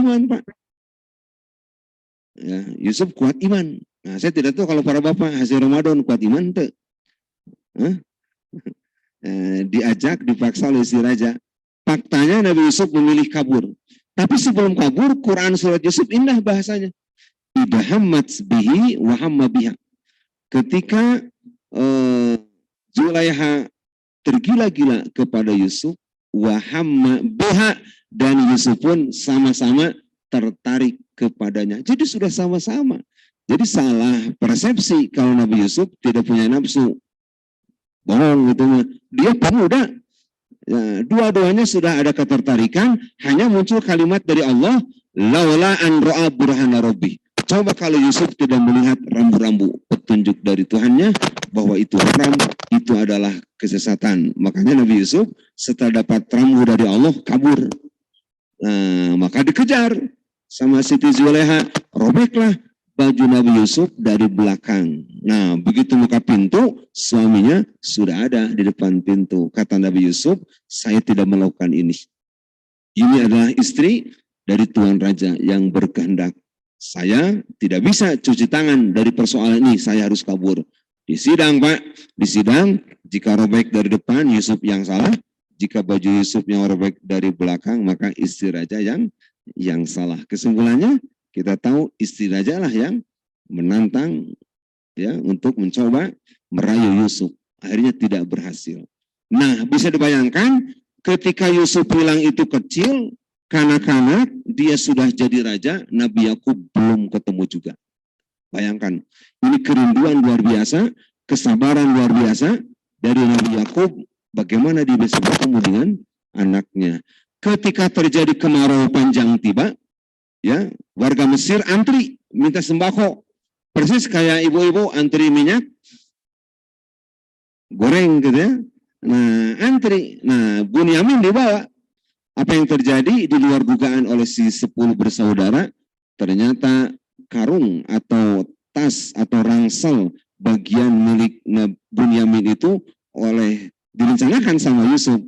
iman, Pak. Ya, Yusuf kuat iman. Nah, saya tidak tahu kalau para bapak hasil Ramadan kuat iman tuh. Diajak, dipaksa oleh si raja. Faktanya Nabi Yusuf memilih kabur. Tapi sebelum kabur, Quran surat Yusuf indah bahasanya. Idha hammat bihi wa hamma biha. Ketika Zulaiha tergila-gila kepada Yusuf, wa hamma biha, dan Yusuf pun sama-sama tertarik kepadanya. Jadi sudah sama-sama. Jadi salah persepsi kalau Nabi Yusuf tidak punya nafsu. Bohong gitu mah. Dia pemuda. Ya, dua-duanya sudah ada ketertarikan, hanya muncul kalimat dari Allah, laula an ra'a burhana rabbih. Coba kalau Yusuf tidak melihat rambu-rambu petunjuk dari Tuhannya bahwa itu haram, itu adalah kesesatan. Makanya Nabi Yusuf setelah dapat rambu dari Allah kabur. Nah, maka dikejar sama Siti Zulaiha, robeklah baju Nabi Yusuf dari belakang. Nah, begitu buka pintu, suaminya sudah ada di depan pintu. Kata Nabi Yusuf, saya tidak melakukan ini. Ini adalah istri dari Tuan Raja yang berkehendak. Saya tidak bisa cuci tangan dari persoalan ini, saya harus kabur. Di sidang, Pak, di sidang, jika robek dari depan, Yusuf yang salah. Jika baju Yusuf yang robek dari belakang, maka istri Raja yang salah. Kesimpulannya, kita tahu istri Raja lah yang menantang ya untuk mencoba merayu Yusuf. Akhirnya tidak berhasil. Nah, bisa dibayangkan ketika Yusuf hilang itu kecil, kanak-kanak, dia sudah jadi raja, Nabi Yakub belum ketemu juga. Bayangkan, ini kerinduan luar biasa, kesabaran luar biasa dari Nabi Yakub, bagaimana dia bisa bertemu dengan anaknya. Ketika terjadi kemarau panjang tiba, ya, warga Mesir antri minta sembako, persis kayak ibu-ibu antri minyak goreng gitu ya. Nah, antri. Nah, Bunyamin dibawa. Apa yang terjadi di luar dugaan oleh si 10 bersaudara, ternyata karung atau tas atau ransel bagian milik Bunyamin itu direncanakan sama Yusuf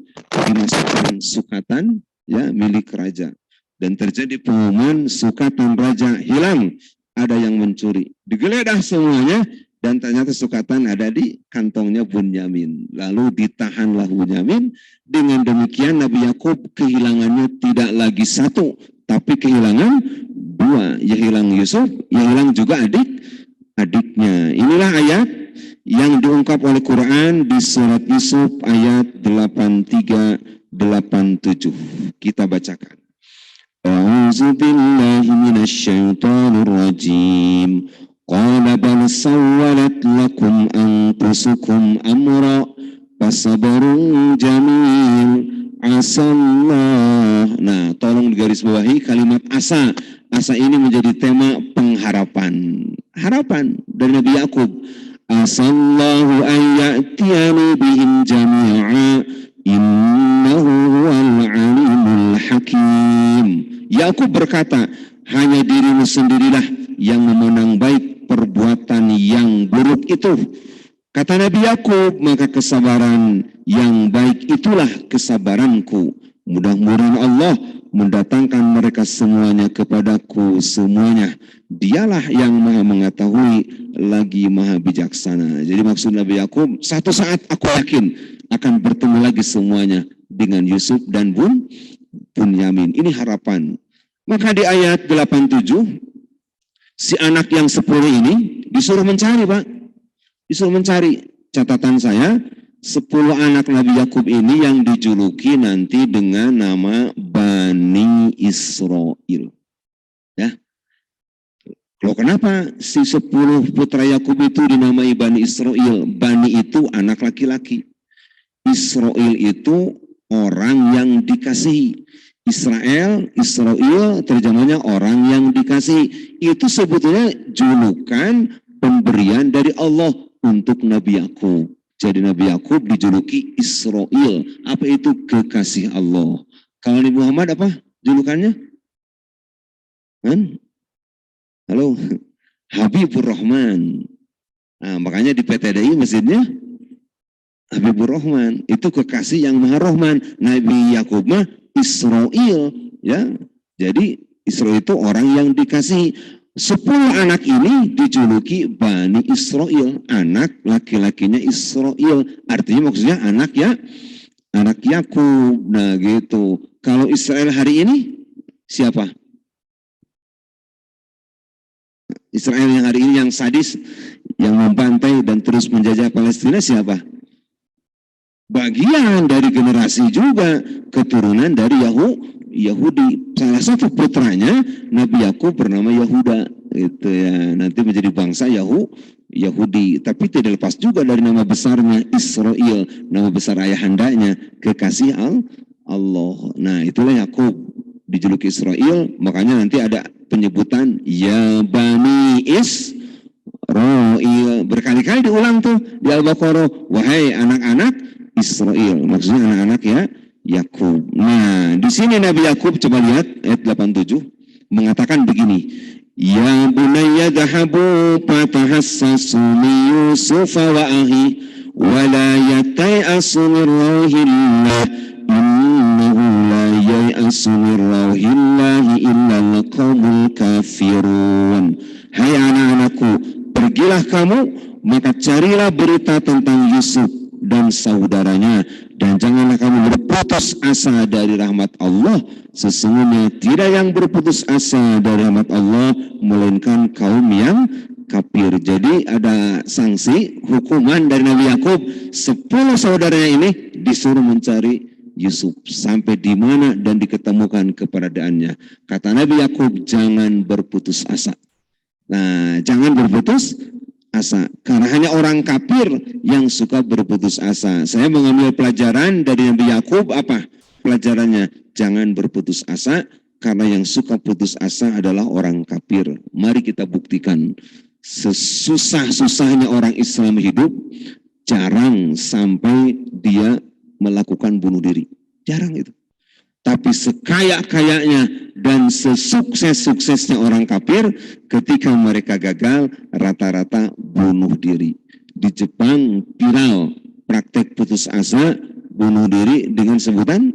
dimasukkan sukatan ya milik raja. Dan terjadi pengumuman sukatan raja hilang, ada yang mencuri. Digeledah semuanya dan ternyata sukatan ada di kantongnya Bunyamin. Lalu ditahanlah Bunyamin. Dengan demikian Nabi Yakub kehilangannya tidak lagi satu, tapi kehilangan dua. Ya hilang Yusuf, ya hilang juga adiknya. Inilah ayat yang diungkap oleh Quran di surat Yusuf ayat 83-87. Kita bacakan. A'udzu billahi minasyaitonir rajim. Qala bal sawwalat lakum anfusukum amra fasabrun jamil asallah. Nah, tolong digarisbawahi kalimat asa. Asa ini menjadi tema pengharapan. Harapan dari Nabi Yakub. Asallahu ayyatiyani bihim jami'a innahu huwal alimul hakim. Yakub berkata, hanya dirimu sendirilah yang memandang baik perbuatan yang buruk itu. Kata Nabi Yakub, maka kesabaran yang baik itulah kesabaranku. Mudah-mudahan Allah mendatangkan mereka semuanya kepadaku semuanya. Dialah yang maha mengetahui lagi maha bijaksana. Jadi maksud Nabi Yakub, satu saat aku yakin akan bertemu lagi semuanya dengan Yusuf dan Bunyamin. Ini harapan. Maka di ayat 87, si anak yang 10 ini disuruh mencari, Pak. Disuruh mencari. Catatan saya, 10 anak Nabi Yakub ini yang dijuluki nanti dengan nama Bani Israel. Ya. Loh, kenapa si 10 putra Yakub itu dinamai Bani Israel? Bani itu anak laki-laki. Israel itu orang yang dikasihi. Israel terjemahnya orang yang dikasihi. Itu sebetulnya julukan pemberian dari Allah untuk Nabi Yakub. Jadi Nabi Yakub dijuluki Israel. Apa itu? Kekasih Allah. Kalau Nabi Muhammad apa julukannya? Halo, Habibur Rahman. Nah, makanya di PTDI masjidnya Habibur Rahman. Itu kekasih yang Maha Rahman. Nabi Yakub mah Israel, ya. Jadi Isra itu orang yang dikasihi. 10 anak ini dijuluki Bani Israel, anak laki-lakinya Israel. Artinya maksudnya anak Yakub. Nah gitu. Kalau Israel hari ini siapa? Israel yang hari ini yang sadis, yang membantai dan terus menjajah Palestina siapa? Bagian dari generasi juga keturunan dari Yahudi. Salah satu putranya Nabi Yakub bernama Yahuda, itu ya, nanti menjadi bangsa Yahudi. Tapi tidak lepas juga dari nama besarnya Israel, nama besar ayahandanya, kekasih Allah. Nah itulah Yakub dijuluki Israel. Makanya nanti ada penyebutan ya Bani Israel, berkali-kali diulang tuh di Al-Baqarah, wahai anak-anak Israel, maksudnya anak-anak ya Yakub. Nah, di sini Nabi Yakub, coba lihat ayat 87 mengatakan begini, ya bunayya dhahabu fatahassasu min Yusuf wa ahi wa la yata'asu min rauhillah innahu la ya'asu min rauhillahi illa al-qaumul kafirun. Hai anak-anakku, pergilah kamu, maka carilah berita tentang Yusuf dan saudaranya, dan janganlah kamu berputus asa dari rahmat Allah. Sesungguhnya tidak yang berputus asa dari rahmat Allah melainkan kaum yang kafir. Jadi ada sanksi hukuman dari Nabi Yakub. 10 saudaranya ini disuruh mencari Yusuf sampai di mana dan diketemukan keberadaannya. Kata Nabi Yakub, jangan berputus asa. Nah, jangan berputus asa, karena hanya orang kafir yang suka berputus asa. Saya mengambil pelajaran dari Nabi Yakub, apa pelajarannya? Jangan berputus asa, karena yang suka putus asa adalah orang kafir. Mari kita buktikan, sesusah-susahnya orang Islam hidup, jarang sampai dia melakukan bunuh diri. Jarang itu. Tapi sekaya-kayanya dan sesukses-suksesnya orang kafir, ketika mereka gagal, rata-rata bunuh diri. Di Jepang viral praktek putus asa, bunuh diri dengan sebutan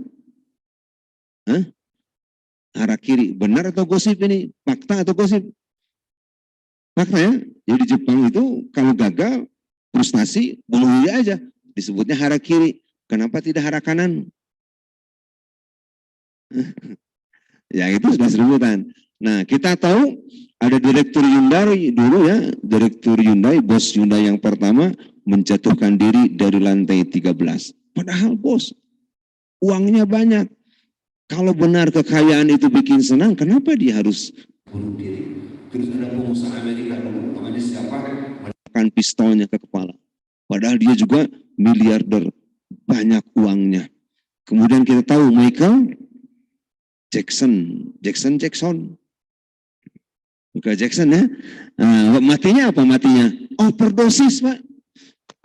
harakiri. Benar atau gosip ini? Fakta atau gosip? Fakta ya. Jadi di Jepang itu kalau gagal, frustasi, bunuh diri aja. Disebutnya harakiri. Kenapa tidak harakanan? Ya itu sudah sebutan. Nah kita tahu ada direktur Hyundai dulu ya, direktur Hyundai, bos Hyundai yang pertama menjatuhkan diri dari lantai 13. Padahal bos, uangnya banyak. Kalau benar kekayaan itu bikin senang, kenapa dia harus bunuh diri? Terus ada pengusaha Amerika dulu, namanya siapa? Menekan pistolnya ke kepala. Padahal dia juga miliarder, banyak uangnya. Kemudian kita tahu Michael Jackson, bukan Jackson ya. Matinya apa matinya? Overdosis Pak.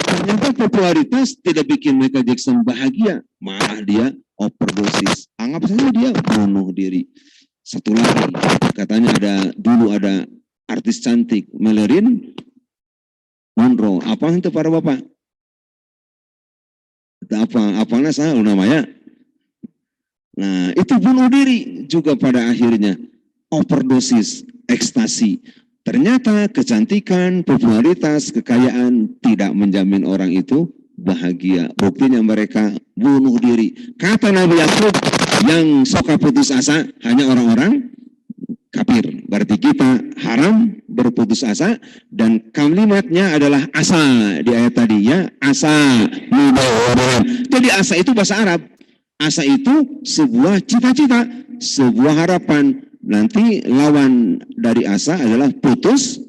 Ternyata popularitas tidak bikin Michael Jackson bahagia, malah dia overdosis. Anggap saja dia bunuh diri. Satu lagi, katanya dulu ada artis cantik, Marilyn Monroe. Apa itu para bapak? Apanya saya namanya? Nah, itu bunuh diri juga pada akhirnya. Overdosis, ekstasi. Ternyata kecantikan, popularitas, kekayaan tidak menjamin orang itu bahagia. Buktinya mereka bunuh diri. Kata Nabi Yakub, yang suka putus asa hanya orang-orang kafir. Berarti kita haram berputus asa, dan kalimatnya adalah asa di ayat tadi ya. Asa. Jadi asa itu bahasa Arab. Asa itu sebuah cita-cita, sebuah harapan. Nanti lawan dari asa adalah putus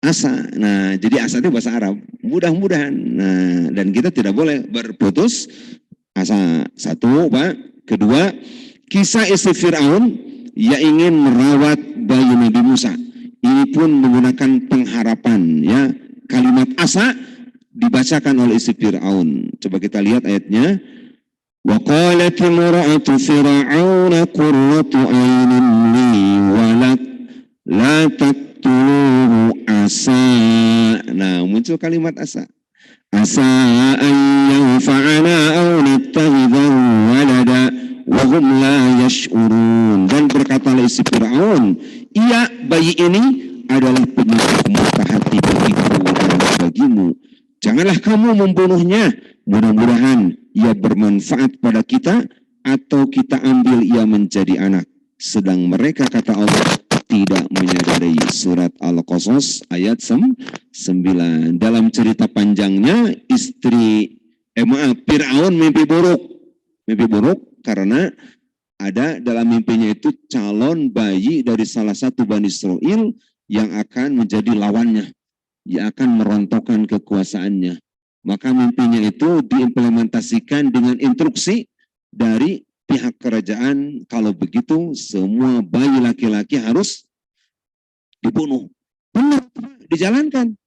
asa. Nah, jadi asa itu bahasa Arab. Mudah-mudahan. Nah, dan kita tidak boleh berputus asa. Satu, Pak. Kedua, kisah istri Fir'aun yang ingin merawat bayi Nabi Musa. Ini pun menggunakan pengharapan, ya. Kalimat asa dibacakan oleh istri Fir'aun. Coba kita lihat ayatnya. وقالت امرأة فرعون قرة عين لي ولك لا تقتلوه عسى. Nah, muncul kalimat asa. Asa an yanfa'ana aw nattakhidhahu walada wa wahum la yash'urun. Dan berkatalah si Fir'aun, iya, bayi ini adalah penyakit mata hati bagiku dan bagimu. Janganlah kamu membunuhnya. Mudah-mudahan ia bermanfaat pada kita, atau kita ambil ia menjadi anak. Sedang mereka, kata Allah, tidak menyadari. Surat Al-Qasas ayat 9. Dalam cerita panjangnya, Fir'aun mimpi buruk. Mimpi buruk karena ada dalam mimpinya itu calon bayi dari salah satu Bani Israel yang akan menjadi lawannya, yang akan merontokkan kekuasaannya. Maka mimpinya itu diimplementasikan dengan instruksi dari pihak kerajaan, kalau begitu semua bayi laki-laki harus dibunuh. Benar, dijalankan.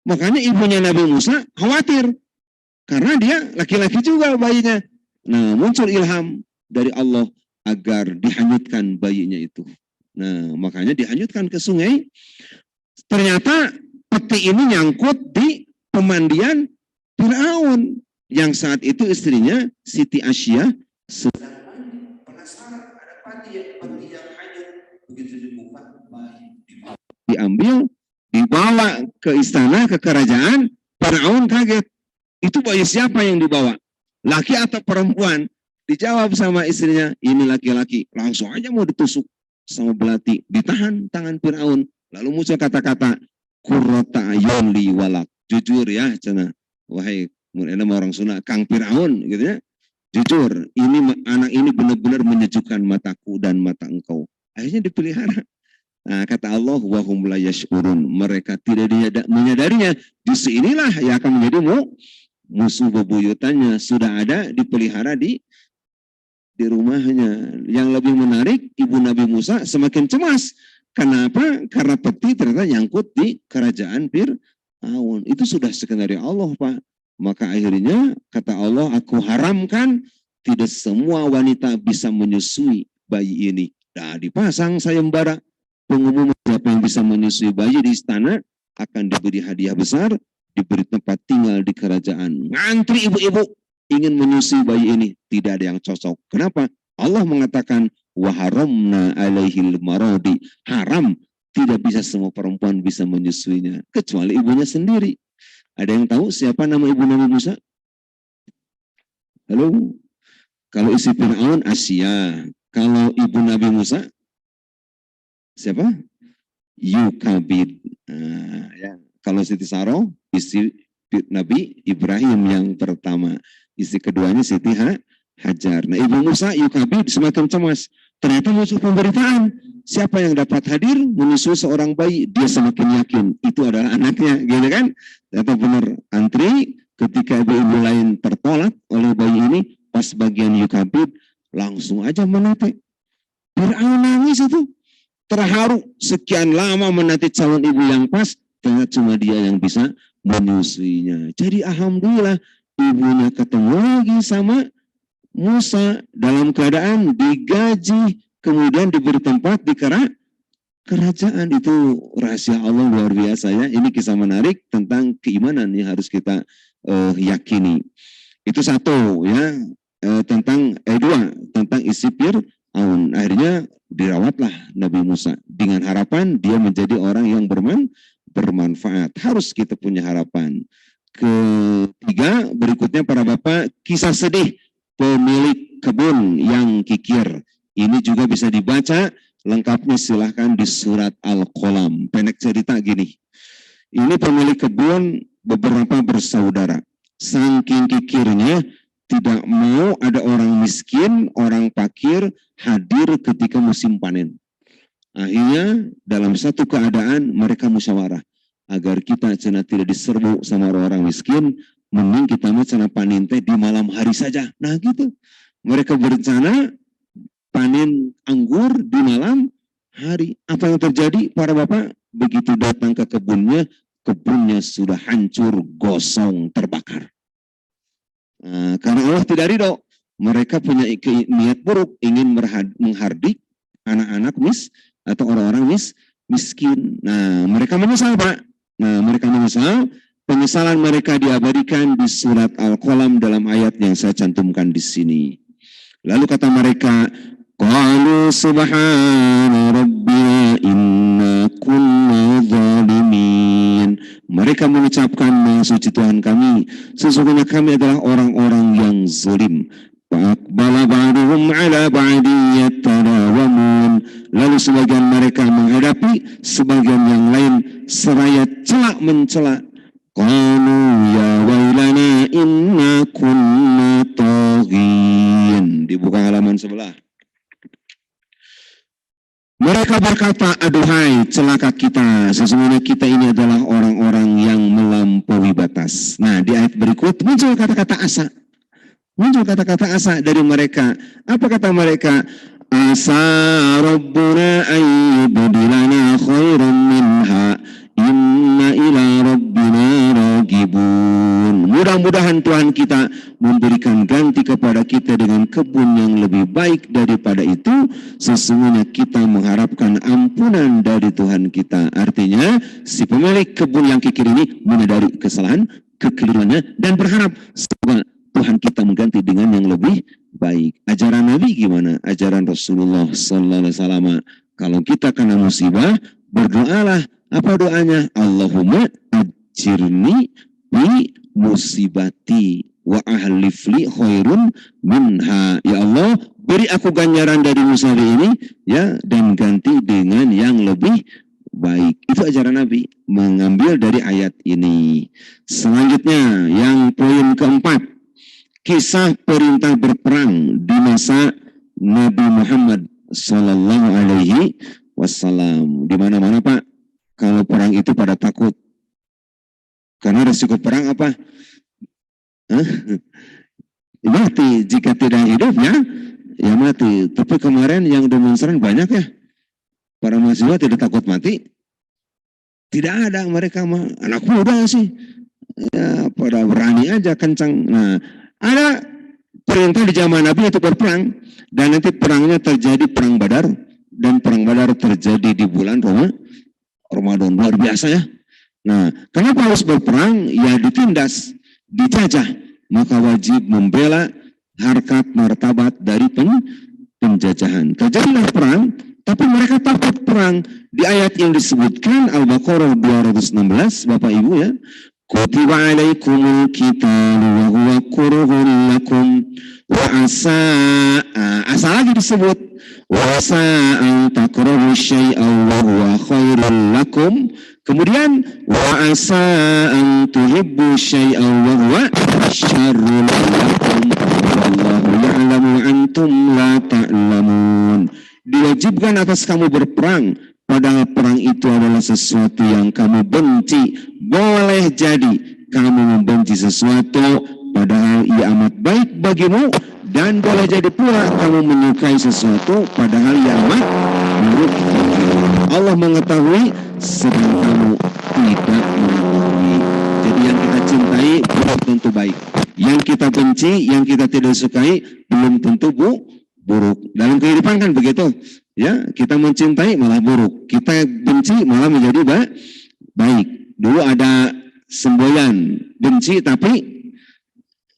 Makanya ibunya Nabi Musa khawatir, karena dia laki-laki juga bayinya. Nah, muncul ilham dari Allah agar dihanyutkan bayinya itu. Nah, makanya dihanyutkan ke sungai. Ternyata peti ini nyangkut di pemandian Fir'aun, yang saat itu istrinya Siti Asyah sedang penasaran, ada peti yang hanyut. Begitu dibuka, bayi diambil, dibawa ke istana, ke kerajaan. Fir'aun kaget. Itu bayi siapa yang dibawa? Laki atau perempuan? Dijawab sama istrinya, ini laki-laki. Langsung aja mau ditusuk sama belati. Ditahan tangan Fir'aun. Lalu muncul kata-kata, qurrata ayun li walak. Jujur ya, cina. Wahai orang Sunda, Kang Fir'aun, gitu ya. Jujur, anak ini benar-benar menyejukkan mataku dan mata engkau. Akhirnya dipelihara. Nah, kata Allah, wahum la yash'urun. Mereka tidak menyadarinya. Justru inilah yang akan menjadi musuh bebuyutannya. Sudah ada, dipelihara di rumahnya. Yang lebih menarik, ibu Nabi Musa semakin cemas. Kenapa? Karena peti ternyata nyangkut di kerajaan Fir'aun. Itu sudah skenario Allah, Pak. Maka akhirnya, kata Allah, aku haramkan tidak semua wanita bisa menyusui bayi ini. Nah, dipasang sayembara. Pengumuman siapa yang bisa menyusui bayi di istana akan diberi hadiah besar, diberi tempat tinggal di kerajaan. Ngantri ibu-ibu ingin menyusui bayi ini, tidak ada yang cocok. Kenapa? Allah mengatakan waharamna alaihil marodi, haram, tidak bisa semua perempuan bisa menyusuinya kecuali ibunya sendiri. Ada yang tahu siapa nama ibu Nabi Musa? Halo? Kalau isi Fir'aun Asia, kalau ibu Nabi Musa siapa? Yukabid. Nah, ya. Kalau Siti Saro, istri Nabi Ibrahim yang pertama. Istri keduanya Siti Hajar. Nah, ibu Musa Yukabid semakin cemas. Ternyata muncul pemberitaan. Siapa yang dapat hadir menyusui seorang bayi, dia semakin yakin itu adalah anaknya, gitu kan? Ternyata benar, antri ketika ibu-ibu lain tertolak oleh bayi ini, pas bagian Yukabid langsung aja menate. Fir'aun nangis itu. Terharu sekian lama menanti calon ibu yang pas, ternyata cuma dia yang bisa menyusuinya. Jadi alhamdulillah ibunya ketemu lagi sama Musa dalam keadaan digaji, kemudian diberi tempat di kerajaan. Itu rahasia Allah luar biasa ya. Ini kisah menarik tentang keimanan yang harus kita yakini. Itu satu ya, dua tentang isi Fir'aun. Akhirnya dirawatlah Nabi Musa dengan harapan dia menjadi orang yang bermanfaat. Harus kita punya harapan. Ketiga, berikutnya para bapak, kisah sedih pemilik kebun yang kikir. Ini juga bisa dibaca lengkapnya, silahkan di surat Al-Qalam. Pendek cerita gini. Ini pemilik kebun beberapa bersaudara. Saking kikirnya, tidak mau ada orang miskin, orang fakir hadir ketika musim panen. Akhirnya dalam satu keadaan mereka musyawarah agar kita tidak diserbu sama orang-orang miskin, mending kita cina panen teh di malam hari saja. Nah gitu. Mereka berencana panen anggur di malam hari. Apa yang terjadi para bapak? Begitu datang ke kebunnya sudah hancur, gosong, terbakar. Nah, karena Allah tidak ridho, mereka punya niat buruk, ingin menghardik anak-anak atau orang-orang miskin. Nah, mereka menyesal, Pak. Nah, mereka menyesal. Penyesalan mereka diabadikan di surat Al-Qalam dalam ayat yang saya cantumkan di sini. Lalu kata mereka, qalu subhana rabbina inna kunna zalimin. Mereka mengucapkan, Maha suci Tuhan kami, sesungguhnya kami adalah orang-orang yang zalim. Fa'aqbala ba'duhum 'ala ba'din yatalawamun. Lalu sebagian mereka menghadapi sebagian yang lain seraya celak mencela. Qalu ya wailana inna kunna taghin. Dibuka halaman sebelah. Mereka berkata, aduhai celaka kita, sesungguhnya kita ini adalah orang-orang yang melampaui batas. Nah, di ayat berikut muncul kata-kata asa. Muncul kata-kata asa dari mereka. Apa kata mereka? Asa rabbuna ayyubdilana khairan minha inna ila rabbina ragibun. Mudah-mudahan Tuhan kita memberikan ganti kepada kita dengan kebun yang lebih baik daripada itu. Sesungguhnya kita mengharapkan ampunan dari Tuhan kita. Artinya si pemilik kebun yang kikir ini menyadari kesalahan, kekeliruannya, dan berharap semoga Tuhan kita mengganti dengan yang lebih baik. Ajaran Nabi gimana? Ajaran Rasulullah sallallahu alaihi wasallam. Kalau kita kena musibah, berdoalah. Apa doanya? Allahumma ajirni bi musibati wa ahlifli khairun minha. Ya Allah, beri aku ganjaran dari musibah ini, ya, dan ganti dengan yang lebih baik. Itu ajaran Nabi, mengambil dari ayat ini. Selanjutnya, yang poin keempat, kisah perintah berperang di masa Nabi Muhammad sallallahu alaihi wasallam. Di mana-mana Pak, kalau perang itu pada takut. Karena resiko perang apa? Mati. Jika tidak hidup ya mati. Tapi kemarin yang demonstran banyak ya. Para mahasiswa tidak takut mati. Tidak ada, mereka mah anak muda sih. Ya pada berani aja kencang. Nah, ada perintah di zaman Nabi itu berperang. Dan nanti perangnya terjadi perang Badar. Dan perang Badar terjadi di bulan Ramadan. Luar biasa ya. Nah, kenapa harus berperang? Ya ditindas, dijajah. Maka wajib membela harkat martabat dari penjajahan. Terjadilah perang, tapi mereka takut perang. Di ayat yang disebutkan Al-Baqarah 216, Bapak Ibu ya. Kutiba alaikumul qitalu wa huwa kurhun lakum wa asa lagi disebut wa asa an takrahu syai'an wa huwa khairul lakum. Kemudian wa asa an tuhibbu syai'an wa huwa syarrul lakum wallahu ya'lamu antum la ta'lamun. Diwajibkan atas kamu berperang, padahal perang itu adalah sesuatu yang kamu benci. Boleh jadi kamu membenci sesuatu padahal ia amat baik bagimu, dan boleh jadi pula kamu menyukai sesuatu padahal ia amat buruk. Allah mengetahui sedang kamu tidak mengetahui. Jadi yang kita cintai belum tentu baik. Yang kita benci, yang kita tidak sukai belum tentu buruk. Dalam kehidupan kan begitu. Ya, kita mencintai malah buruk. Kita benci malah menjadi baik. Dulu ada semboyan benci tapi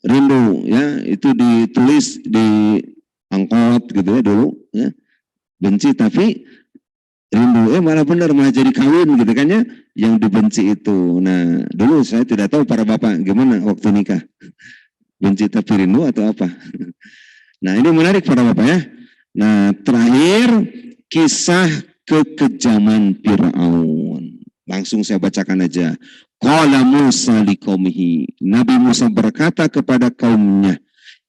rindu, ya, itu ditulis di angkot gitu ya dulu, ya. Benci tapi rindu, malah benar, malah jadi kawin gitu kan ya, yang dibenci itu. Nah, dulu saya tidak tahu para bapak gimana waktu nikah. Benci tapi rindu atau apa? Nah, ini menarik para bapak ya. Nah, terakhir kisah kekejaman Fir'aun. Langsung saya bacakan aja. Qala Musa liqaumihi. Nabi Musa berkata kepada kaumnya,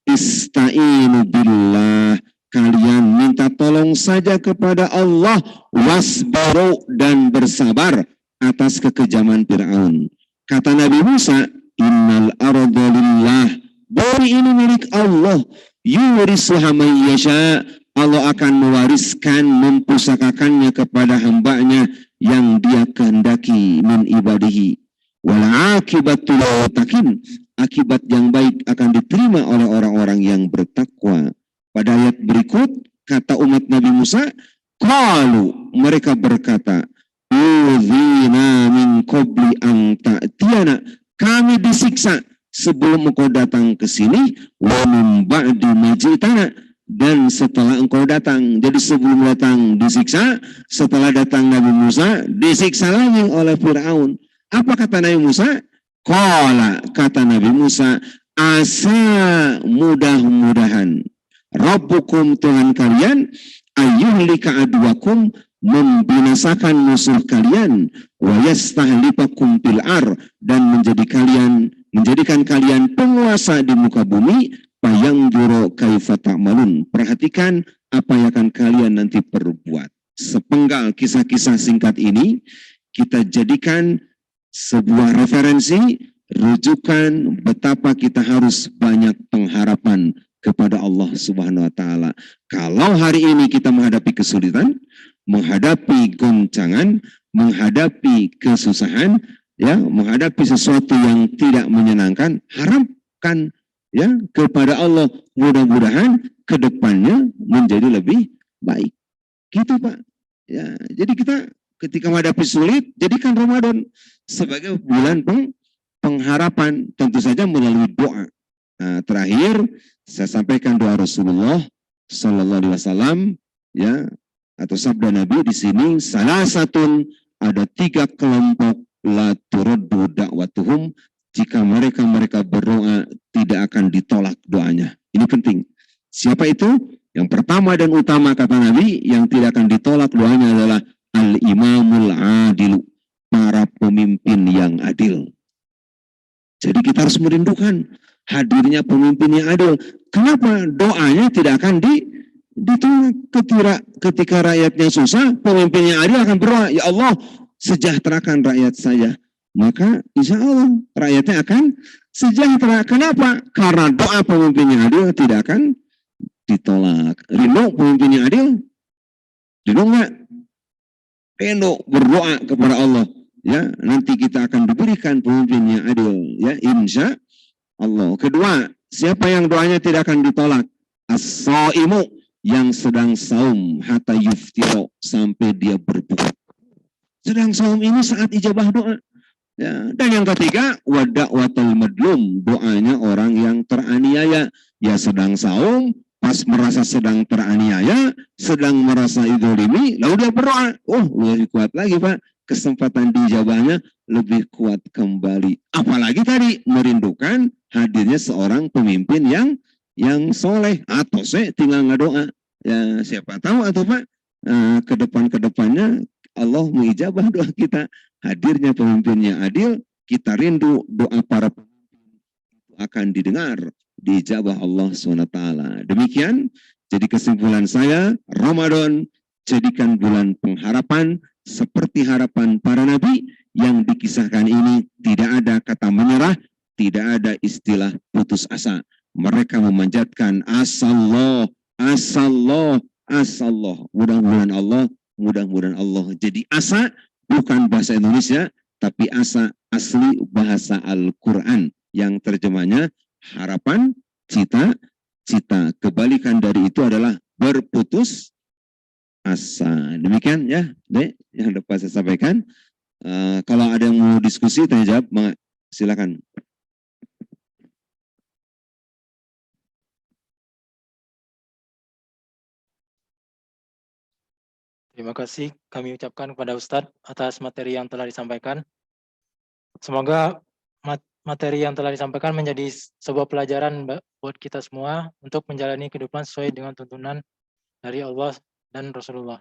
Ista'inu billah. Kalian minta tolong saja kepada Allah. Wasbaru, dan bersabar atas kekejaman Fir'aun. Kata Nabi Musa, Innal arda lillah. Bumi ini milik Allah. Yurisuha man yasha. Allah akan mewariskan, mempusakakannya kepada hambanya yang dia kehendaki min ibadihi. Wal akibatul muttaqin. Akibat yang baik akan diterima oleh orang-orang yang bertakwa. Pada ayat berikut, kata umat Nabi Musa, qalu, mereka berkata, Uzina min qabli an ta'tiyana. Kami disiksa sebelum engkau datang ke sini, wa min ba'di ma ji'tana, dan setelah engkau datang. Jadi sebelum datang disiksa, setelah datang Nabi Musa disiksa lagi oleh Fir'aun. Apa kata Nabi Musa? Qala, kata Nabi Musa, asa, mudah-mudahan Rabbukum, Tuhan kalian, ayyuhlika aduakum, membinasakan musuh kalian, wa yastahlifakum fil ar, dan menjadikan kalian penguasa di muka bumi, payangduru kaifa ta'malun. Perhatikan apa yang akan kalian nanti perbuat. Sepenggal kisah-kisah singkat ini kita jadikan sebuah referensi, rujukan betapa kita harus banyak pengharapan kepada Allah Subhanahu wa taala. Kalau hari ini kita menghadapi kesulitan, menghadapi goncangan, menghadapi kesusahan, ya, menghadapi sesuatu yang tidak menyenangkan, harapkan ya kepada Allah, mudah-mudahan kedepannya menjadi lebih baik. Gitu Pak. Ya, jadi kita ketika menghadapi sulit, jadikan Ramadan sebagai bulan pengharapan, tentu saja melalui doa. Nah, terakhir saya sampaikan doa Rasulullah Sallallahu Alaihi Wasallam, ya, atau sabda Nabi di sini, salah satu, ada 3 kelompok la turaddu da'watuhum, jika mereka berdoa tidak akan ditolak doanya. Ini penting. Siapa itu? Yang pertama dan utama kata Nabi, yang tidak akan ditolak doanya adalah al-imamul adilu, para pemimpin yang adil. Jadi kita harus merindukan hadirnya pemimpin yang adil. Kenapa? Doanya tidak akan ditolak. Ketika rakyatnya susah, pemimpin yang adil akan berdoa, ya Allah, sejahterakan rakyat saya. Maka insya Allah rakyatnya akan sejahtera. Kenapa? Karena doa pemimpin yang adil tidak akan ditolak. Rindu pemimpin yang adil? Rindu enggak? Rindu, berdoa kepada Allah. Ya, nanti kita akan diberikan pemimpin yang adil. Ya, insya Allah. Kedua, siapa yang doanya tidak akan ditolak? As-shaimu, yang sedang saum, hatta yuftiro, sampai dia berbuka. Sedang saum ini saat ijabah doa. Ya, dan yang ketiga, wada'watul madlum, doanya orang yang teraniaya. Ya sedang saum, pas merasa sedang teraniaya, sedang merasa idzalimi, lalu dia berdoa. Oh, lebih kuat lagi Pak, kesempatan dijabahnya lebih kuat kembali. Apalagi tadi merindukan hadirnya seorang pemimpin yang soleh, atau saya tinggal ngedoa. Ya siapa tahu atau Pak, kedepannya Allah mengijabah doa kita. Hadirnya pemimpin yang adil, kita rindu doa para pemimpin akan didengar, diijabah Allah SWT. Demikian, jadi kesimpulan saya, Ramadan jadikan bulan pengharapan, seperti harapan para nabi yang dikisahkan ini. Tidak ada kata menyerah, tidak ada istilah putus asa. Mereka memanjatkan asallah, asallah, asallah. Mudah-mudahan Allah. Jadi asa bukan bahasa Indonesia, tapi asa asli bahasa Al-Quran yang terjemahnya harapan, cita. Kebalikan dari itu adalah berputus asa. Demikian ya, Dek, yang dapat saya sampaikan. Kalau ada yang mau diskusi, tanya jawab, silakan. Terima kasih kami ucapkan kepada Ustadz atas materi yang telah disampaikan. Semoga materi yang telah disampaikan menjadi sebuah pelajaran buat kita semua untuk menjalani kehidupan sesuai dengan tuntunan dari Allah dan Rasulullah.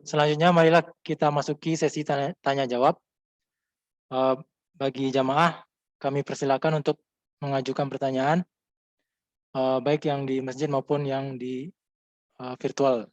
Selanjutnya marilah kita masuki sesi tanya jawab. Bagi jamaah kami persilakan untuk mengajukan pertanyaan, baik yang di masjid maupun yang di virtual.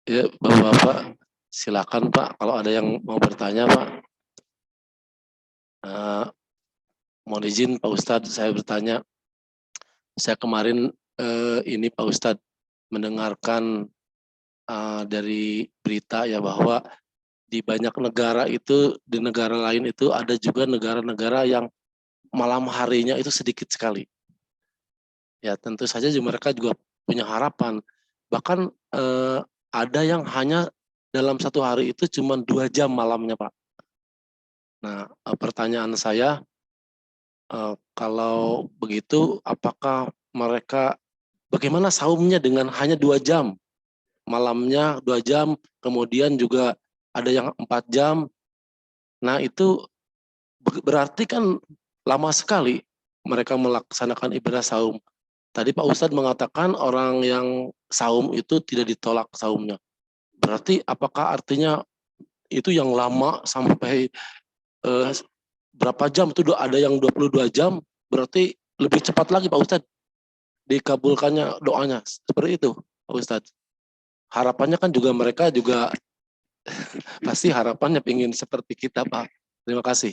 Ya, Bapak-bapak, silakan Pak. Kalau ada yang mau bertanya, Pak. Mohon izin Pak Ustadz, saya bertanya. Saya kemarin ini Pak Ustadz mendengarkan dari berita ya bahwa di banyak negara itu, di negara lain itu ada juga negara-negara yang malam harinya itu sedikit sekali. Ya tentu saja mereka juga punya harapan. Bahkan ada yang hanya dalam satu hari itu cuma 2 jam malamnya, Pak. Nah, pertanyaan saya, kalau begitu apakah mereka bagaimana saumnya dengan hanya 2 jam? Malamnya 2 jam, kemudian juga ada yang 4 jam. Nah, itu berarti kan lama sekali mereka melaksanakan ibadah saum. Tadi Pak Ustadz mengatakan orang yang saum itu tidak ditolak saumnya. Berarti apakah artinya itu yang lama sampai berapa jam itu ada yang 22 jam, berarti lebih cepat lagi Pak Ustadz dikabulkannya doanya. Seperti itu Pak Ustadz. Harapannya kan juga mereka juga pasti harapannya ingin seperti kita Pak. Terima kasih.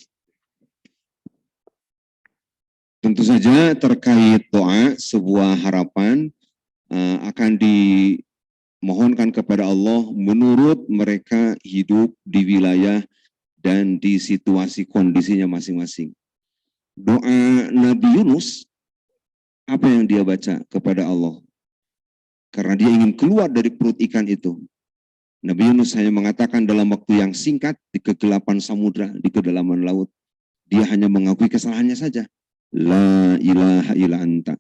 Tentu saja terkait doa, sebuah harapan akan dimohonkan kepada Allah menurut mereka hidup di wilayah dan di situasi kondisinya masing-masing. Doa Nabi Yunus, apa yang dia baca kepada Allah? Karena dia ingin keluar dari perut ikan itu. Nabi Yunus hanya mengatakan dalam waktu yang singkat di kegelapan samudra, di kedalaman laut. Dia hanya mengakui kesalahannya saja. La ilaha illa anta.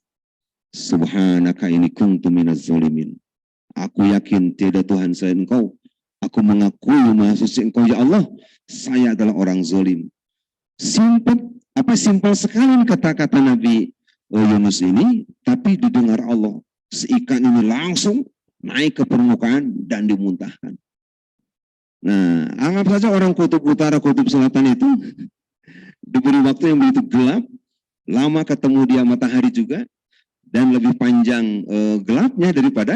Subhanaka ini kuntu minaz zalimin. Aku yakin tiada Tuhan selain Engkau. Aku mengakui Maha Suci Engkau ya Allah. Saya adalah orang zalim. Simpel sekali kata-kata Nabi Yunus ini, tapi didengar Allah. Seikan ini langsung naik ke permukaan dan dimuntahkan. Nah, anggap saja orang kutub utara, kutub selatan itu diberi waktu yang begitu gelap, lama ketemu dia matahari juga, dan lebih panjang gelapnya daripada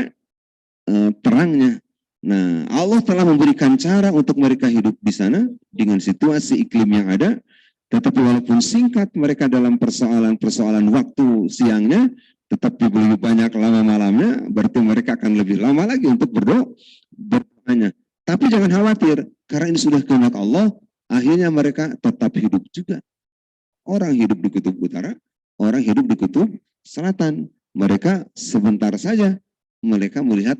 terangnya. Nah, Allah telah memberikan cara untuk mereka hidup di sana dengan situasi iklim yang ada, tetapi walaupun singkat mereka dalam persoalan waktu siangnya, tetapi lebih banyak lama malamnya, berarti mereka akan lebih lama lagi untuk berdoanya. Tapi jangan khawatir, karena ini sudah kehendak Allah, akhirnya mereka tetap hidup juga. Orang hidup di kutub utara, orang hidup di kutub selatan. Mereka sebentar saja mereka melihat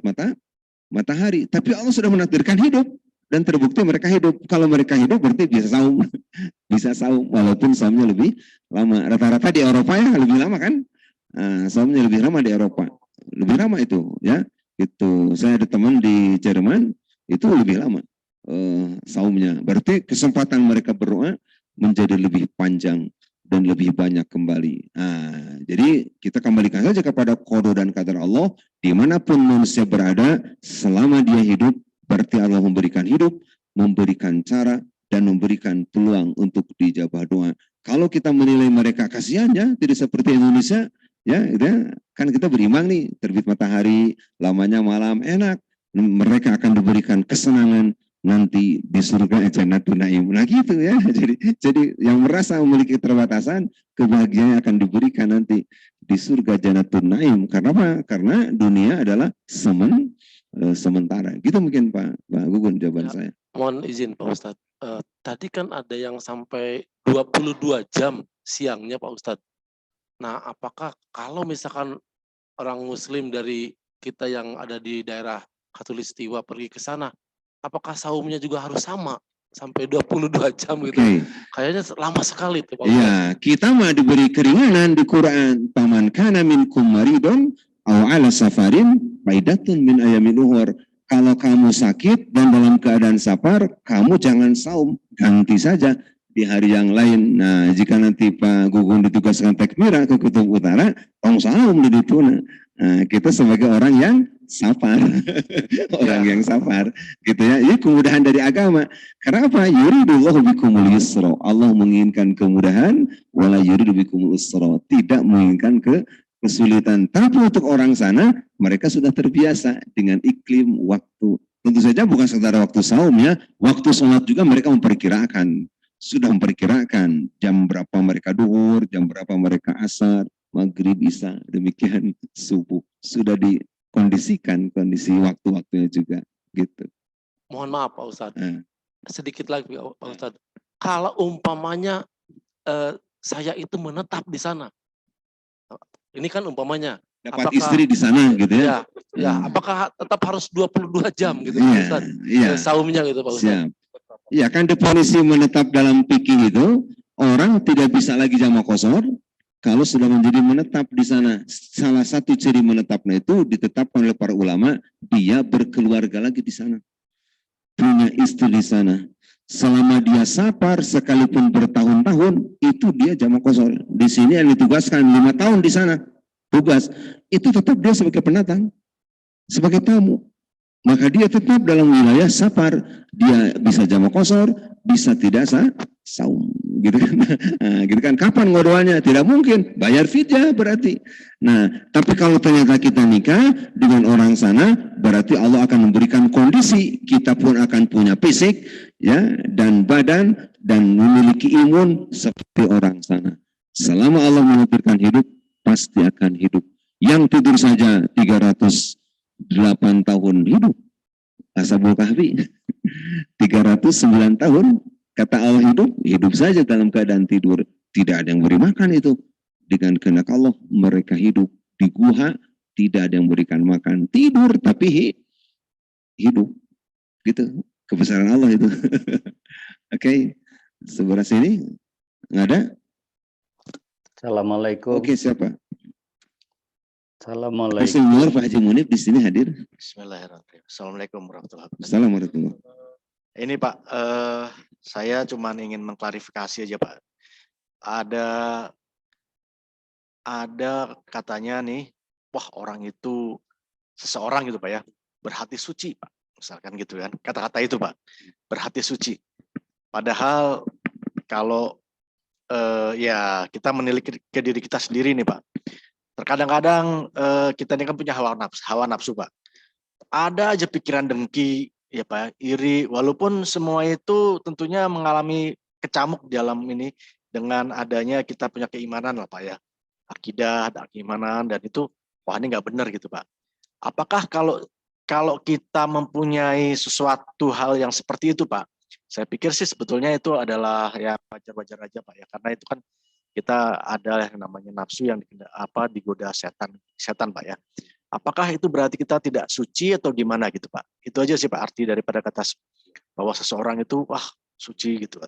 matahari, tapi Allah sudah menakdirkan hidup dan terbukti mereka hidup. Kalau mereka hidup berarti bisa saum, bisa saum walaupun saumnya lebih lama. Rata-rata di Eropa ya lebih lama kan? Saumnya lebih lama di Eropa, lebih lama itu ya. Itu saya ada teman di Jerman itu lebih lama saumnya. Berarti kesempatan mereka berdoa menjadi lebih panjang dan lebih banyak kembali. Jadi kita kembalikan saja kepada qada dan qadar Allah, dimanapun manusia berada, selama dia hidup, berarti Allah memberikan hidup, memberikan cara, dan memberikan peluang untuk dijabah doa. Kalau kita menilai mereka kasihan ya, tidak seperti Indonesia, ya, kan kita berimbang nih, terbit matahari, lamanya malam, enak. Mereka akan diberikan kesenangan nanti di surga Jannatul Naim. Nah gitu ya. Jadi yang merasa memiliki keterbatasan, kebahagiaan akan diberikan nanti di surga Jannatul Naim. Karena apa? Karena dunia adalah sementara. Gitu mungkin Pak Gugun jawaban saya. Mohon izin Pak Ustadz. Tadi kan ada yang sampai 22 jam siangnya Pak Ustadz. Nah, apakah kalau misalkan orang Muslim dari kita yang ada di daerah Khatulistiwa pergi ke sana, apakah saumnya juga harus sama sampai 22 jam gitu? Kayaknya lama sekali tuh Pak Ustadz. Iya, kita mah diberi keringanan di Quran. Paman kana minkum maridun aw ala safarin faidatun min ayamin ukhur. Kalau kamu sakit dan dalam keadaan safar, kamu jangan saum, ganti saja di hari yang lain. Nah, jika nanti Pak Gugun ditugaskan takmira ke Kutub Utara, tong saum di Dituna. Nah, kita sebagai orang yang safar, orang yang safar, gitu ya. Ini kemudahan dari agama. Karena apa? Yuridullahu bikumul yusra. Allah menginginkan kemudahan, wala yuridu bikumul usra. Tidak menginginkan kesulitan. Tapi untuk orang sana, mereka sudah terbiasa dengan iklim waktu. Tentu saja bukan sekedar waktu saum ya, waktu sholat juga mereka memperkirakan. Sudah memperkirakan jam berapa mereka duhur, jam berapa mereka asar, maghrib, isya, demikian subuh. Sudah dikondisikan kondisi waktu-waktunya juga gitu. Mohon maaf Pak Ustadz, sedikit lagi Pak Ustadz. Kalau umpamanya saya itu menetap di sana. Ini kan umpamanya. Dapat istri di sana gitu ya. Ya, apakah tetap harus 22 jam gitu Pak Iya, Ustaz? iya. Saumnya gitu Pak Ustaz. Siap. Ya kan definisi menetap dalam fikih itu orang tidak bisa lagi jamak qasar kalau sudah menjadi menetap di sana. Salah satu ciri menetapnya itu ditetapkan oleh para ulama, dia berkeluarga lagi di sana, punya istri di sana. Selama dia safar sekalipun bertahun-tahun itu dia jamak qasar. Di sini yang ditugaskan 5 tahun di sana tugas, itu tetap dia sebagai pendatang, sebagai tamu. Maka dia tetap dalam wilayah safar, dia bisa jamak qasar, bisa tidak saum, gitu kan? Nah, gitu kan? Kapan ngodoanya? Tidak mungkin, bayar fidyah berarti. Nah, tapi kalau ternyata kita nikah dengan orang sana, berarti Allah akan memberikan kondisi, kita pun akan punya fisik, ya, dan badan, dan memiliki imun seperti orang sana. Selama Allah memberikan hidup, pasti akan hidup. Yang tidur saja 308 tahun hidup. Ashabul Kahfi 309 tahun, kata Allah hidup saja dalam keadaan tidur. Tidak ada yang beri makan itu. Dengan kehendak Allah mereka hidup di gua, tidak ada yang berikan makan. Tidur tapi hidup. Gitu. Kebesaran Allah itu. Oke. Sebelah sini nggak ada? Assalamualaikum. Oke, siapa? Assalamualaikum. Bismillah, Pak Haji Munif di sini hadir. Bismillahirrahmanirrahim. Assalamualaikum warahmatullahi wabarakatuh. Assalamualaikum. Ini Pak, saya cuma ingin mengklarifikasi aja Pak. Ada katanya nih, wah orang itu, seseorang gitu Pak ya, berhati suci Pak. Misalkan gitu kan, kata-kata itu Pak, berhati suci. Padahal kalau ya kita menilik ke diri kita sendiri nih Pak. Terkadang-kadang kita ini kan punya hawa nafsu Pak. Ada aja pikiran dengki, ya Pak, iri, walaupun semua itu tentunya mengalami kecamuk dalam ini dengan adanya kita punya keimanan lah Pak ya, akidah, ada keimanan, dan itu wah ini nggak benar gitu Pak. Apakah kalau kita mempunyai sesuatu hal yang seperti itu Pak, saya pikir sih sebetulnya itu adalah ya wajar-wajar aja Pak ya, karena itu kan kita ada yang namanya nafsu yang digoda setan Pak ya. Apakah itu berarti kita tidak suci atau gimana gitu Pak? Itu aja sih Pak arti daripada kata bahwa seseorang itu wah suci gitu.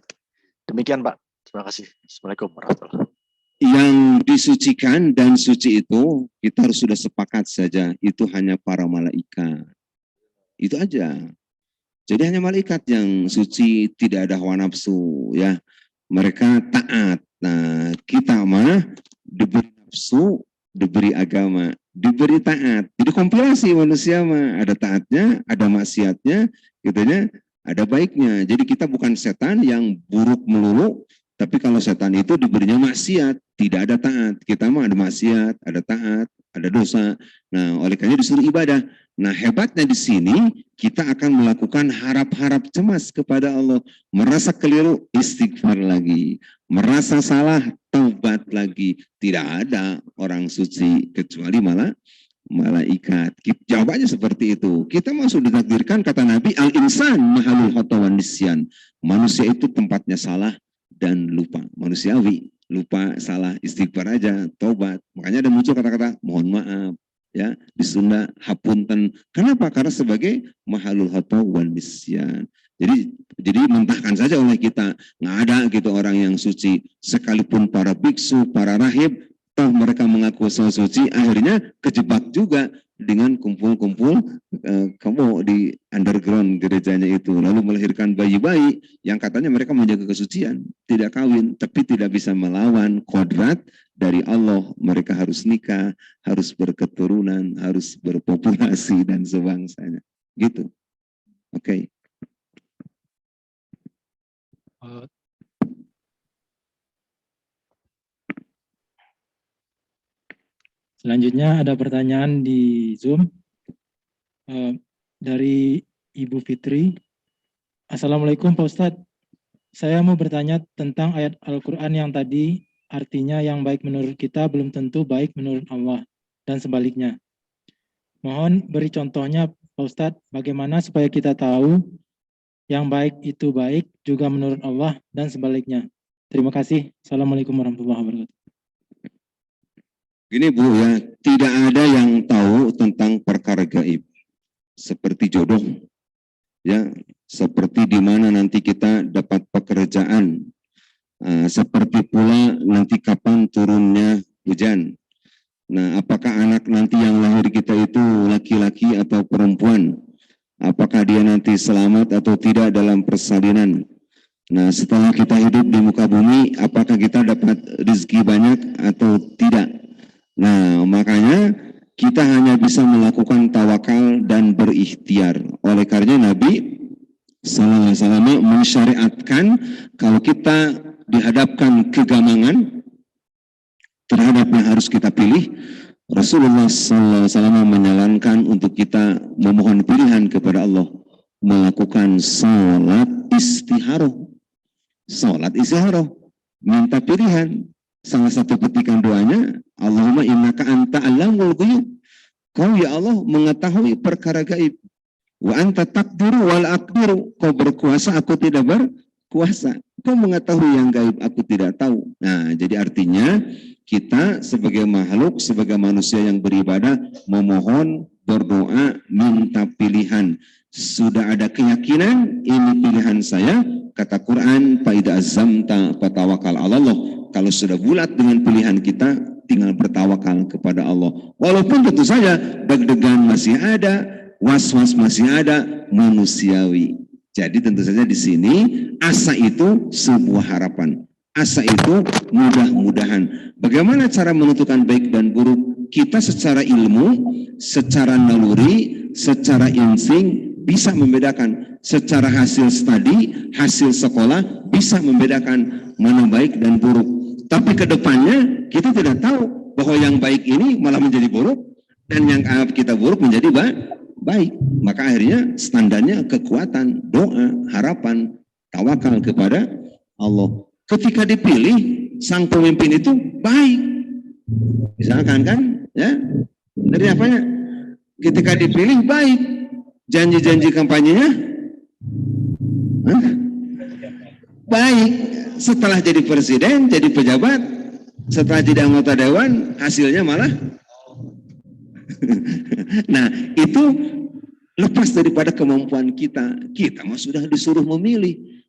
Demikian Pak. Terima kasih. Assalamualaikum warahmatullahi wabarakatuh. Yang disucikan dan suci itu kita harus sudah sepakat saja, itu hanya para malaikat. Itu aja. Jadi hanya malaikat yang suci, tidak ada hawa nafsu ya. Mereka taat. Nah, kita mah diberi nafsu, diberi agama, diberi taat. Jadi kompilasi manusia mah ada taatnya, ada maksiatnya, gitunya, ada baiknya. Jadi kita bukan setan yang buruk melulu, tapi kalau setan itu diberinya maksiat, tidak ada taat. Kita mah ada maksiat, ada taat, ada dosa. Nah, oleh karena disuruh ibadah. Nah, hebatnya di sini kita akan melakukan harap-harap cemas kepada Allah. Merasa keliru, istighfar lagi. Merasa salah, taubat lagi. Tidak ada orang suci kecuali malaikat. Jawabannya seperti itu. Kita masuk ditakdirkan kata Nabi, al-insan mahalul khata wan nisyan. Manusia itu tempatnya salah dan lupa. Manusiawi, lupa, salah, istighfar aja, taubat. Makanya ada muncul kata-kata mohon maaf. Ya, di Sunda hapunten. Kenapa? Karena sebagai mahalul khata wan nisyan. Jadi mentahkan saja oleh kita, nggak ada gitu orang yang suci. Sekalipun para biksu, para rahib, toh mereka mengaku suci, akhirnya kejebak juga dengan kumpul-kumpul kamu di underground gerejanya itu, lalu melahirkan bayi-bayi yang katanya mereka menjaga kesucian, tidak kawin, tapi tidak bisa melawan kodrat dari Allah. Mereka harus nikah, harus berketurunan, harus berpopulasi dan sebangsanya. Gitu. Oke. Selanjutnya ada pertanyaan di Zoom dari Ibu Fitri. Assalamualaikum Pak Ustadz. Saya mau bertanya tentang ayat Al-Quran yang tadi artinya yang baik menurut kita belum tentu baik menurut Allah dan sebaliknya. Mohon beri contohnya Pak Ustadz, bagaimana supaya kita tahu yang baik itu baik juga menurut Allah dan sebaliknya. Terima kasih. Assalamualaikum warahmatullahi wabarakatuh. Gini Bu ya, tidak ada yang tahu tentang perkara gaib seperti jodoh, ya, seperti di mana nanti kita dapat pekerjaan, seperti pula nanti kapan turunnya hujan. Nah, apakah anak nanti yang lahir kita itu laki-laki atau perempuan? Apakah dia nanti selamat atau tidak dalam persalinan? Nah, setelah kita hidup di muka bumi, apakah kita dapat rezeki banyak atau tidak? Nah, makanya kita hanya bisa melakukan tawakal dan berikhtiar. Oleh karena Nabi Sallallahu Alaihi Wasallam mensyariatkan kalau kita dihadapkan kegamangan terhadap yang harus kita pilih, Rasulullah Sallallahu Alaihi Wasallam menyarankan untuk kita memohon pilihan kepada Allah, melakukan salat istikharah. Salat istikharah, minta pilihan. Salah satu petikan doanya, Allahumma innaka anta alamul ghuyub. Kau ya Allah mengetahui perkara gaib. Wa anta taqdiru wal aqdiru. Kau berkuasa, aku tidak berkuasa. Kau mengetahui yang gaib, aku tidak tahu. Nah, jadi artinya kita sebagai makhluk, sebagai manusia yang beribadah, memohon, berdoa, minta pilihan. Sudah ada keyakinan, ini pilihan saya. Kata Quran, Fa'idha azamta fatawakal ala Allah. Kalau sudah bulat dengan pilihan kita, tinggal bertawakal kepada Allah. Walaupun tentu saja deg-degan masih ada, was-was masih ada, manusiawi. Jadi tentu saja di sini asa itu sebuah harapan. Asa itu mudah-mudahan. Bagaimana cara menentukan baik dan buruk? Kita secara ilmu, secara naluri, secara insting bisa membedakan. Secara hasil studi, hasil sekolah bisa membedakan mana baik dan buruk. Tapi ke depannya kita tidak tahu bahwa yang baik ini malah menjadi buruk dan yang kita buruk menjadi baik. Maka akhirnya standarnya kekuatan, doa, harapan, tawakal kepada Allah. Ketika dipilih sang pemimpin itu baik. Misalkan kan, ya, dari apanya? Ketika dipilih baik, janji-janji kampanyenya baik. Setelah jadi presiden, jadi pejabat, setelah jadi anggota dewan, hasilnya malah nah, itu lepas daripada kemampuan kita. Kita mah sudah disuruh memilih.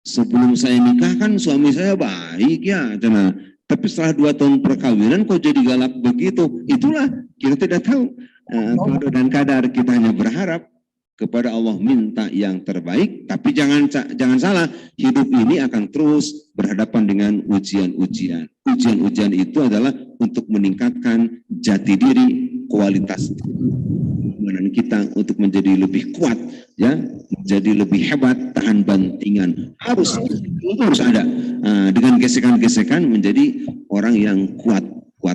Sebelum saya nikah kan suami saya baik ya, cina. Tapi setelah 2 tahun perkawinan kok jadi galak begitu. Itulah kita tidak tahu kode dan kadar. Kita hanya berharap kepada Allah, minta yang terbaik. Tapi jangan salah, hidup ini akan terus berhadapan dengan ujian-ujian. Ujian-ujian itu adalah untuk meningkatkan jati diri, kualitas keimanan kita untuk menjadi lebih kuat, ya, menjadi lebih hebat, tahan bantingan. Harus ada. Dengan gesekan-gesekan menjadi orang yang kuat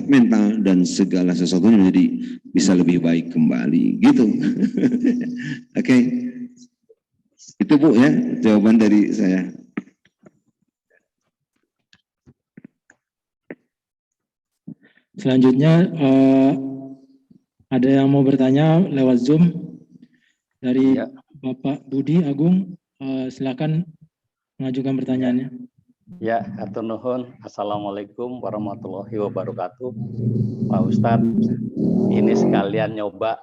mental dan segala sesuatunya menjadi bisa lebih baik kembali, gitu. Oke. Itu Bu ya jawaban dari saya. Selanjutnya ada yang mau bertanya lewat Zoom dari Bapak Budi Agung. Silakan mengajukan pertanyaannya. Ya, hatur nuhun. Assalamualaikum warahmatullahi wabarakatuh. Pak Ustadz, ini sekalian nyoba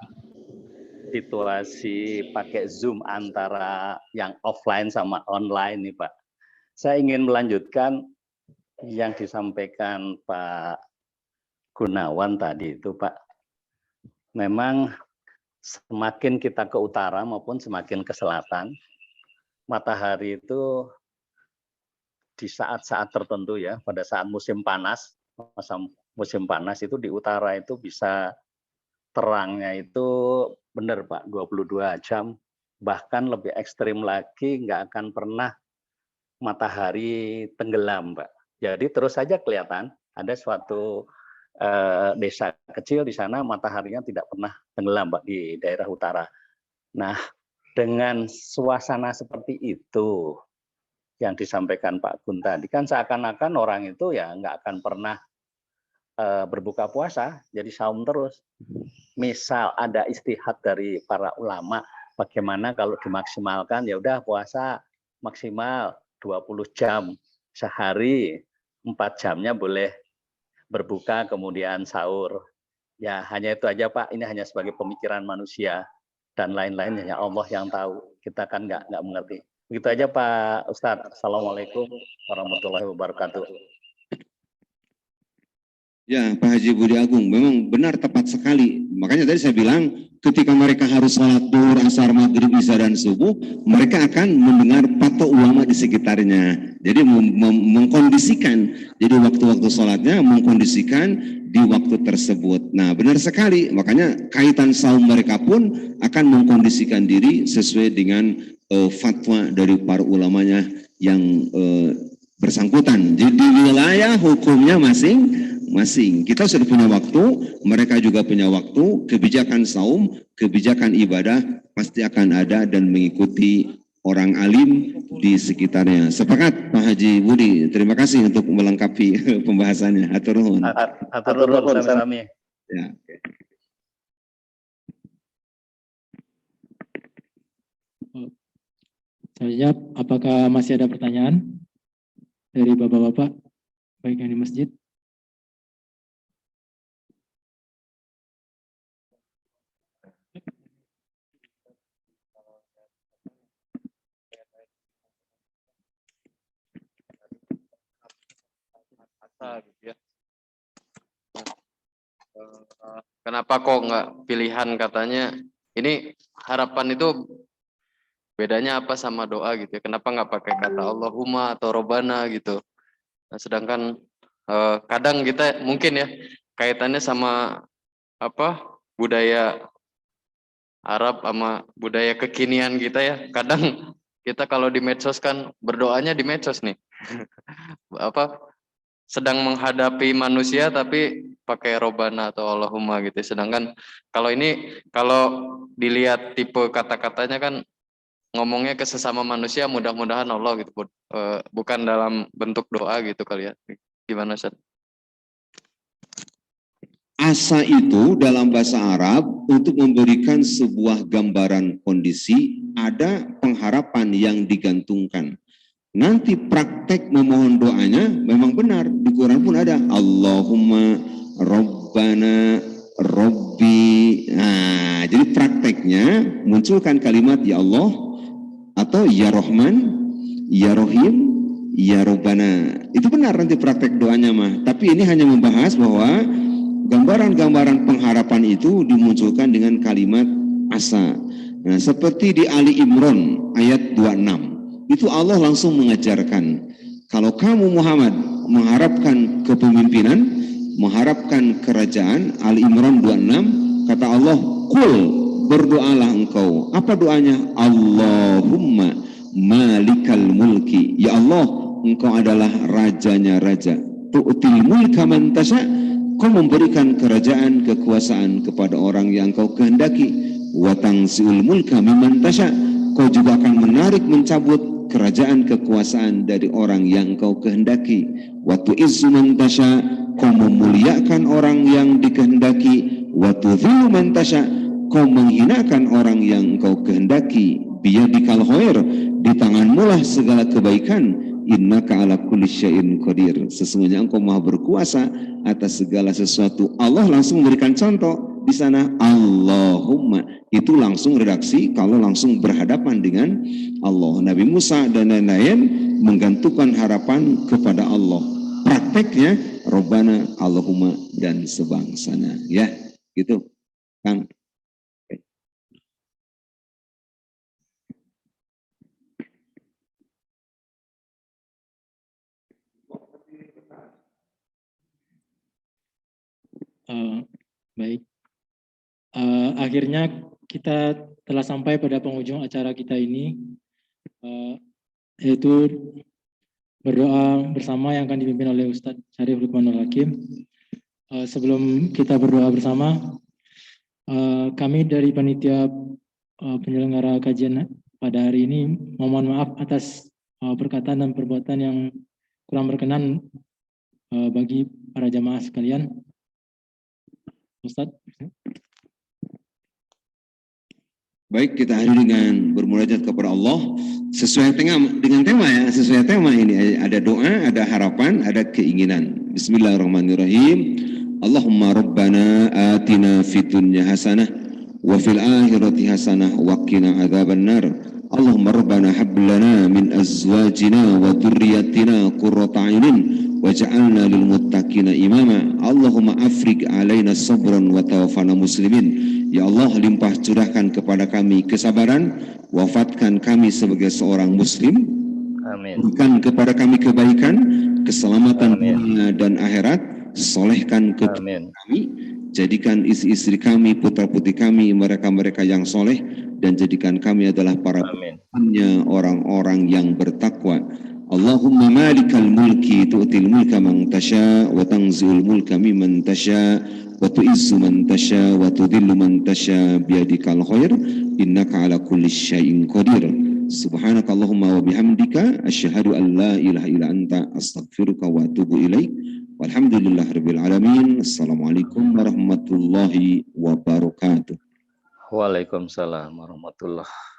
situasi pakai Zoom antara yang offline sama online nih Pak. Saya ingin melanjutkan yang disampaikan Pak Gunawan tadi itu Pak. Memang semakin kita ke utara maupun semakin ke selatan, matahari itu di saat-saat tertentu ya, pada saat musim panas, masa musim panas itu di utara itu bisa terangnya itu benar Pak, 22 jam, bahkan lebih ekstrim lagi nggak akan pernah matahari tenggelam Pak. Jadi terus saja kelihatan ada suatu desa kecil di sana mataharinya tidak pernah tenggelam Pak di daerah utara. Nah, dengan suasana seperti itu yang disampaikan Pak Gun tadi kan seakan-akan orang itu ya nggak akan pernah berbuka puasa, jadi saum terus. Misal ada istihad dari para ulama, bagaimana kalau dimaksimalkan ya udah puasa maksimal 20 jam. sehari 4 jamnya boleh berbuka kemudian sahur. Ya hanya itu aja Pak, ini hanya sebagai pemikiran manusia dan lain-lain hanya Allah yang tahu. Kita kan nggak mengerti. Begitu aja Pak Ustadz. Assalamualaikum warahmatullahi wabarakatuh. Ya, Pak Haji Budi Agung, memang benar tepat sekali. Makanya tadi saya bilang, ketika mereka harus sholat duhur, asar, maghrib, isya, dan subuh, mereka akan mendengar patok ulama di sekitarnya. Jadi mengkondisikan, jadi waktu-waktu sholatnya mengkondisikan di waktu tersebut. Nah, benar sekali. Makanya kaitan saum mereka pun akan mengkondisikan diri sesuai dengan fatwa dari para ulamanya yang bersangkutan. Jadi di wilayah hukumnya masing-masing. Kita sudah punya waktu, mereka juga punya waktu. Kebijakan saum, kebijakan ibadah pasti akan ada dan mengikuti orang alim di sekitarnya. Sepakat Pak Haji Budi. Terima kasih untuk melengkapi pembahasannya. Hatur nuhun. Hatur nuhun sami-sami. Ya. Selanjutnya, apakah masih ada pertanyaan dari bapak-bapak, baik yang di masjid? Gitu ya. Kenapa kok nggak pilihan katanya? Ini harapan itu bedanya apa sama doa gitu ya? Kenapa nggak pakai kata Allahumma atau Robbana gitu? Nah, sedangkan kadang kita mungkin ya kaitannya sama apa budaya Arab sama budaya kekinian kita ya. Kadang kita kalau di medsos kan berdoanya di medsos nih. Apa sedang menghadapi manusia tapi pakai Robbana atau Allahumma gitu. Sedangkan kalau ini kalau dilihat tipe kata-katanya kan ngomongnya ke sesama manusia, mudah-mudahan Allah gitu, bukan dalam bentuk doa gitu kali ya. Gimana Ustaz? Asa itu dalam bahasa Arab untuk memberikan sebuah gambaran kondisi, ada pengharapan yang digantungkan. Nanti praktek memohon doanya memang benar, di Quran pun ada Allahumma Rabbana Rabbi. Nah, jadi prakteknya munculkan kalimat ya Allah atau ya Rahman, ya Rahim, ya Rabbana. Itu benar nanti praktek doanya mah. Tapi ini hanya membahas bahwa gambaran-gambaran pengharapan itu dimunculkan dengan kalimat asa. Nah, seperti di Ali Imran ayat 26. Itu Allah langsung mengajarkan, kalau kamu Muhammad mengharapkan kepemimpinan, mengharapkan kerajaan, Ali Imran 26, kata Allah, Qul, berdoalah engkau. Apa doanya? Allahumma malikal mulki. Ya Allah, engkau adalah rajanya raja. Tu'til mulka man tasha. Kau memberikan kerajaan, kekuasaan kepada orang yang kau kehendaki. Wa tanzi'ul mulka mimman tasha. Kau juga akan menarik, mencabut kerajaan, kekuasaan dari orang yang kau kehendaki. Wa tu'izzu man tasha. Kau memuliakan orang yang dikehendaki. Wa tudhillu man tasha. Kau menghinakan orang yang kau kehendaki. Biyadikal khair, di tanganmu lah segala kebaikan. Innaka ala kulli syai'in qadir. Sesungguhnya engkau maha berkuasa atas segala sesuatu. Allah langsung memberikan contoh di sana, Allahumma. Itu langsung redaksi kalau langsung berhadapan dengan Allah. Nabi Musa dan lain-lain menggantungkan harapan kepada Allah. Prakteknya Robbana, Allahumma dan sebangsana. Ya, gitu. Kang. Baik. Akhirnya kita telah sampai pada penghujung acara kita ini, yaitu berdoa bersama yang akan dipimpin oleh Ustadz Syarif Lukmanul Hakim. Sebelum kita berdoa bersama, kami dari panitia penyelenggara kajian pada hari ini mohon maaf atas perkataan dan perbuatan yang kurang berkenan bagi para jamaah sekalian. Ustadz. Baik, kita akhiri dengan bermunajat kepada Allah sesuai dengan tema ya, sesuai tema ini ada doa, ada harapan, ada keinginan. Bismillahirrahmanirrahim. Allahumma rabbana atina fid dunya hasanah wa fil akhirati hasanah wa qina adzabannar. Allahumma rabbana hab lana min azwajina wa dhurriyyatina qurrata a'yunin waj'alna lil muttaqina imama. Allahumma afriq alaina sabran wa tawaffana muslimin. Ya Allah, limpah curahkan kepada kami kesabaran, wafatkan kami sebagai seorang muslim. Amin. Berikan kepada kami kebaikan, keselamatan Amin. dunia dan akhirat. Solehkan keturunan kami, jadikan istri-istri kami, putra-putri kami, mereka-mereka yang soleh, dan jadikan kami adalah para pemimpinnya, orang-orang yang bertakwa. Allahumma malikal mulki tu'til mulka man tasha wa tanzi'ul mulka mimman tasha wa tu'izzu man tasha wa tudhillu man tasha biyadikal khair innaka ala kulli syai'in qadir. Subhanakallahumma wa bihamdika asyhadu an la ilaha illa anta astaghfiruka wa atubu ilaik. Walhamdulillahirabbil alamin. Assalamualaikum warahmatullahi wabarakatuh. Waalaikumsalam warahmatullahi